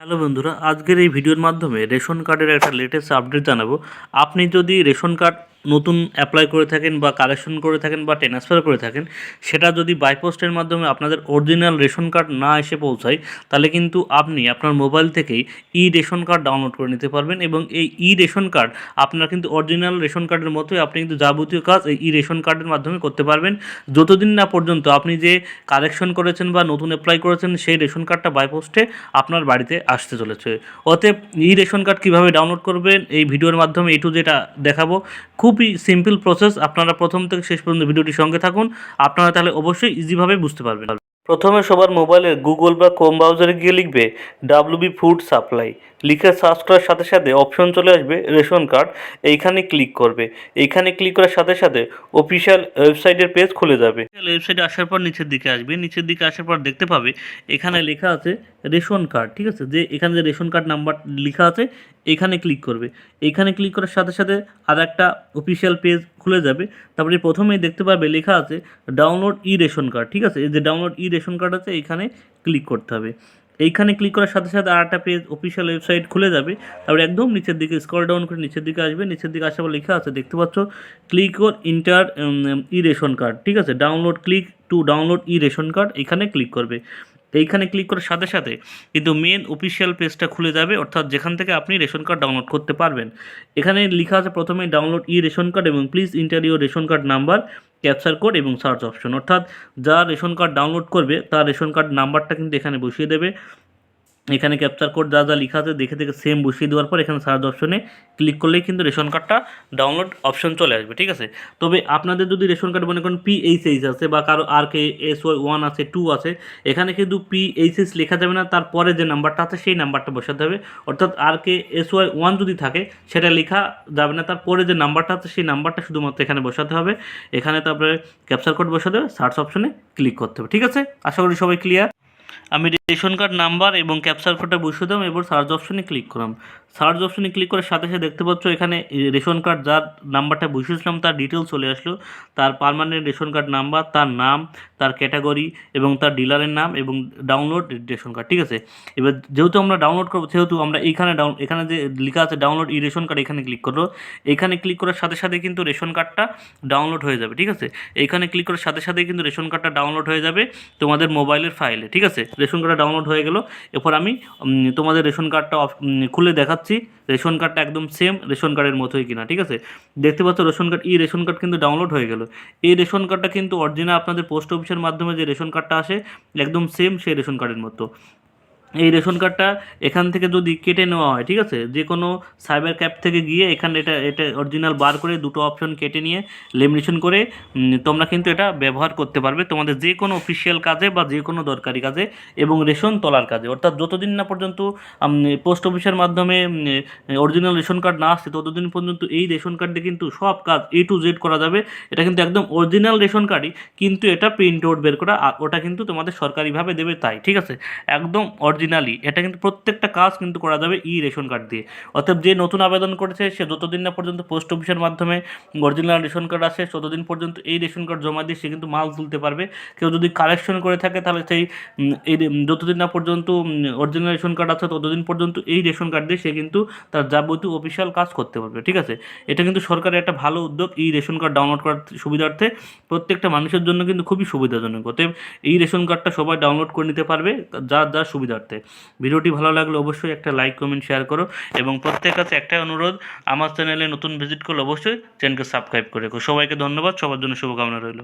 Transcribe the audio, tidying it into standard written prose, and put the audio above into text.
Hello বন্ধুরা, আজকের এই ভিডিওর মাধ্যমে রেশন কার্ডের একটা লেটেস্ট আপডেট জানাবো। আপনি যদি রেশন কার্ড নতুন অ্যাপ্লাই করে থাকেন বা কালেকশন করে থাকেন বা ট্রান্সফার করে থাকেন, সেটা যদি বাই পোস্টের মাধ্যমে আপনাদের অরিজিনাল রেশন কার্ড না এসে পৌঁছায়, তাহলে কিন্তু আপনি আপনার মোবাইল থেকেই ই রেশন কার্ড ডাউনলোড করে নিতে পারবেন। এবং এই ই রেশন কার্ড আপনার কিন্তু অরিজিনাল রেশন কার্ডের মতোই আপনি কিন্তু যাবতীয় কাজ এই ই রেশন কার্ডের মাধ্যমে করতে পারবেন, যতদিন না পর্যন্ত আপনি যে কালেকশন করেছেন বা নতুন অ্যাপ্লাই করেছেন সেই রেশন কার্ডটা বাই পোস্টে আপনার বাড়িতে আসতে চলেছে। অতএব ই রেশন কার্ড কীভাবে ডাউনলোড করবেন এই ভিডিওর মাধ্যমে টু যেটা দেখাবো, খুবই সিম্পল প্রসেস। আপনারা প্রথম থেকে শেষ পর্যন্ত ভিডিওটির সঙ্গে থাকুন, আপনারা তাহলে অবশ্যই ইজিভাবে বুঝতে পারবেন। প্রথমে সবার মোবাইলে গুগল বা ক্রোম ব্রাউজারে গিয়ে লিখবে ডাব্লিউবি ফুড সাপ্লাই, লিখে সার্চ করার সাথে সাথে অপশন চলে আসবে রেশন কার্ড। এইখানে ক্লিক করবে। এইখানে ক্লিক করার সাথে সাথে অফিসিয়াল ওয়েবসাইটের পেজ খুলে যাবে। ওয়েবসাইটে আসার পর নিচের দিকে আসবে, নিচের দিকে আসার পর দেখতে পাবে এখানে লেখা আছে রেশন কার্ড। ঠিক আছে, যে এখানে যে রেশন কার্ড নাম্বার লেখা আছে এখানে ক্লিক করবে। এইখানে ক্লিক করার সাথে সাথে আর একটা অফিসিয়াল পেজ খুলে যাবে। তারপরে প্রথমেই দেখতে পাবে লেখা আছে ডাউনলোড ই রেশন কার্ড। ঠিক আছে, এই যে ডাউনলোড ই রেশন কার্ড আছে এইখানে ক্লিক করতে হবে। এইখানে ক্লিক করার সাথে সাথে আর একটা পেজ অফিসিয়াল ওয়েবসাইট খুলে যাবে। তারপরে একদম নিচের দিকে স্ক্রল ডাউন করে নিচের দিকে আসবে। নিচের দিকে আসার পর লেখা আছে দেখতে পাচ্ছ ক্লিক ওর ইন্টার ই রেশন কার্ড। ঠিক আছে, download click to download E ration card, এইখানে ক্লিক করবে। এইখানে ক্লিক করার সাথে সাথে কিন্তু মেন অফিসিয়াল পেজটা খুলে যাবে, অর্থাৎ যেখান থেকে আপনি রেশন কার্ড ডাউনলোড করতে পারবেন। এখানে লেখা আছে প্রথমে ডাউনলোড ই রেশন কার্ড এবং please inter your ration card number, capture code এবং সার্চ অপশন। অর্থাৎ যা রেশন কার্ড ডাউনলোড করবে তার রেশন কার্ড নাম্বারটা কিন্তু এখানে বসিয়ে দেবে। এখানে ক্যাপচার কোড যা যা লেখা আছে দেখে দেখে সেম বসিয়ে দেওয়ার পর এখানে সার্চ অপশনে ক্লিক করলেই কিন্তু রেশন কার্ডটা ডাউনলোড অপশন চলে আসবে। ঠিক আছে, তবে আপনাদের যদি রেশন কার্ড মনে করেন PHS আছে বা কারো RKSY1 আছে 2 আছে, এখানে কিন্তু PHS লেখা যাবে না, তারপরে যে নাম্বারটা আছে সেই নাম্বারটা বসাতে হবে। অর্থাৎ RKSY1 যদি থাকে সেটা লেখা যাবে না, তারপরে যে নাম্বারটা আছে সেই নাম্বারটা শুধুমাত্র এখানে বসাতে হবে। এখানে তারপরে ক্যাপচার কোড বসাতে হবে, সার্চ অপশনে ক্লিক করতে হবে। ঠিক আছে, আশা করি সবাই ক্লিয়ার। আমি রেশন কার্ড নাম্বার এবং ক্যাপচার কোডটা বসিয়ে দিলাম, এবার সার্চ অপশনে ক্লিক করলাম। সার্চ অপশনে ক্লিক করার সাথে সাথে দেখতে পাচ্ছ এখানে রেশন কার্ড যার নাম্বারটা বসিয়েছিলাম তার ডিটেলস চলে আসলো। তার পার্মানেন্ট রেশন কার্ড নাম্বার, তার নাম, তার ক্যাটাগরি এবং তার ডিলারের নাম এবং ডাউনলোড রেশন কার্ড। ঠিক আছে, এবার যেহেতু আমরা ডাউনলোড করবো সেহেতু আমরা এখানে যে লেখা আছে ডাউনলোড ই রেশন কার্ড এখানে ক্লিক করবো। এখানে ক্লিক করার সাথে সাথে কিন্তু রেশন কার্ডটা ডাউনলোড হয়ে যাবে। ঠিক আছে, এখানে ক্লিক করার সাথে সাথে কিন্তু রেশন কার্ডটা ডাউনলোড হয়ে যাবে তোমাদের মোবাইলের ফাইলে। ঠিক আছে, রেশন কার্ডটা ডাউনলোড হয়ে গেল। এরপর আমি তোমাদের রেশন কার্ডটা খুলে দেখাচ্ছি রেশন কার্ডটা একদম সেম রেশন কার্ডের মতোই কিনা। ঠিক আছে, দেখতে পাচ্ছ রেশন কার্ড ই রেশন কার্ড কিন্তু ডাউনলোড হয়ে গেল। এই রেশন কার্ডটা কিন্তু অরিজিনাল আপনাদের পোস্ট অফিসের মাধ্যমে যে রেশন কার্ডটা আসে একদম সেম সেই রেশন কার্ডের মতো। এই রেশন কার্ডটা এখান থেকে যদি কেটে নেওয়া হয়, ঠিক আছে, যে কোনো সাইবার ক্যাফ থেকে গিয়ে এখানে এটা এটা অরিজিনাল বার করে দুটো অপশন কেটে নিয়ে লেমিনেশন করে তোমরা কিন্তু এটা ব্যবহার করতে পারবে তোমাদের যে কোনো অফিসিয়াল কাজে বা যে কোনো দরকারি কাজে এবং রেশন তোলার কাজে। অর্থাৎ যতদিন না পর্যন্ত পোস্ট অফিসের মাধ্যমে অরিজিনাল রেশন কার্ড না আসছে ততদিন পর্যন্ত এই রেশন কার্ড দিয়ে কিন্তু সব কাজ A to Z করা যাবে। এটা কিন্তু একদম অরিজিনাল রেশন কার্ডই, কিন্তু এটা প্রিন্ট আউট বের করা, ওটা কিন্তু তোমাদের সরকারিভাবে দেবে তাই। ঠিক আছে, একদম অরিজিনালি এটা কিন্তু প্রত্যেকটা কাজ কিন্তু করা যাবে ই রেশন কার্ড দিয়ে। অর্থাৎ যে নতুন আবেদন করেছে সে যতদিন না পর্যন্ত পোস্ট অফিসের মাধ্যমে অরিজিনাল রেশন কার্ড আসে ততদিন পর্যন্ত এই রেশন কার্ড জমা দিয়ে সে কিন্তু মাল তুলতে পারবে। কেউ যদি কালেকশন করে থাকে তাহলে সেই এই যতদিন না পর্যন্ত অরিজিনাল রেশন কার্ড আছে ততদিন পর্যন্ত এই রেশন কার্ড দিয়ে সে কিন্তু তার যাবতীয় অফিসিয়াল কাজ করতে পারবে। ঠিক আছে, এটা কিন্তু সরকারের একটা ভালো উদ্যোগ এই রেশন কার্ড ডাউনলোড করার সুবিধার্থে প্রত্যেকটা মানুষের জন্য কিন্তু খুবই সুবিধাজনক। অতএব এই রেশন কার্ডটা সবাই ডাউনলোড করে নিতে পারবে যার যার সুবিধার্থে। ভিডিওটি ভালো লাগলে অবশ্যই একটা লাইক কমেন্ট শেয়ার করো এবং প্রত্যেকের কাছে একটাই অনুরোধ, আমার চ্যানেলে নতুন ভিজিট করলে অবশ্যই চ্যানেলকে সাবস্ক্রাইব করে রেখো। সবাইকে ধন্যবাদ, সবার জন্য শুভকামনা রইল।